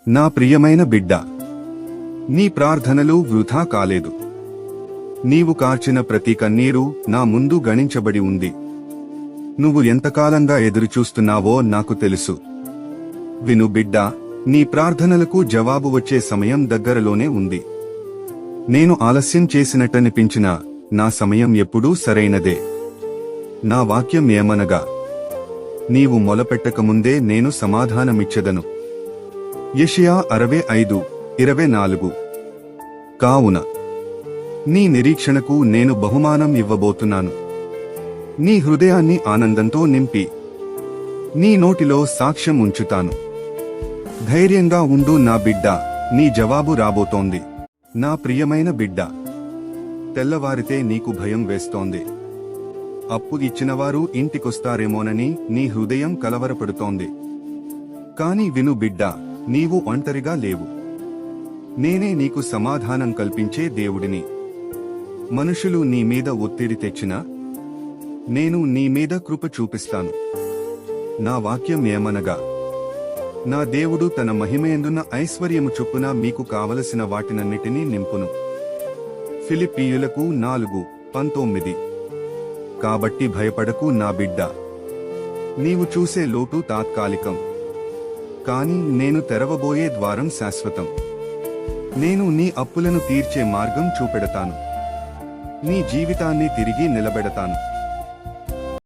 నా ప్రియమైన బిడ్డ, నీ ప్రార్థనలు వృథా కాలేదు. నీవు కార్చిన ప్రతి కన్నీరు నా ముందు గణించబడి ఉంది. నువ్వు ఎంతకాలంగా ఎదురుచూస్తున్నావో నాకు తెలుసు. విను బిడ్డా, నీ ప్రార్థనలకు జవాబు వచ్చే సమయం దగ్గరలోనే ఉంది. నేను ఆలస్యం చేసినట్టనిపించినా నా సమయం ఎప్పుడూ సరైనదే. నా వాక్యం ఏమనగా, నీవు మొలపెట్టకముందే నేను సమాధానమిచ్చెదను. యెషయా 65:24. కావున నీ నిరీక్షణకు నేను బహుమానం ఇవ్వబోతున్నాను. నీ హృదయాన్ని ఆనందంతో నింపి నీ నోటిలో సాక్ష్యం ఉంచుతాను. ధైర్యంగా ఉండు నా బిడ్డ, నీ జవాబు రాబోతోంది. నా ప్రియమైన బిడ్డ, తెల్లవారితే నీకు భయం వేస్తోంది. అప్పు ఇచ్చినవారు ఇంటికొస్తారేమోనని నీ హృదయం కలవరపడుతోంది. కాని విను బిడ్డా, నీవు ఒంటరిగా లేవు. నేనే నీకు సమాధానం కల్పించే దేవుడిని. మనుషులు నీ మీద ఒత్తిడి తెచ్చినా నేను నీ మీద కృప చూపిస్తాను. నా వాక్యం ఏమనగా, నా దేవుడు తన మహిమయందున్న ఐశ్వర్యము చొప్పున మీకు కావలసిన వాటినన్నిటినీ నింపును. ఫిలిప్పీయులకు 4:19. కాబట్టి భయపడకు నా బిడ్డ. నీవు చూసే లోటు తాత్కాలికం, కాని నేను తెరవబోయే ద్వారం శాశ్వతం. నేను నీ అప్పులను తీర్చే మార్గం చూపెడతాను. నీ జీవితాన్ని తిరిగి నిలబెడతాను.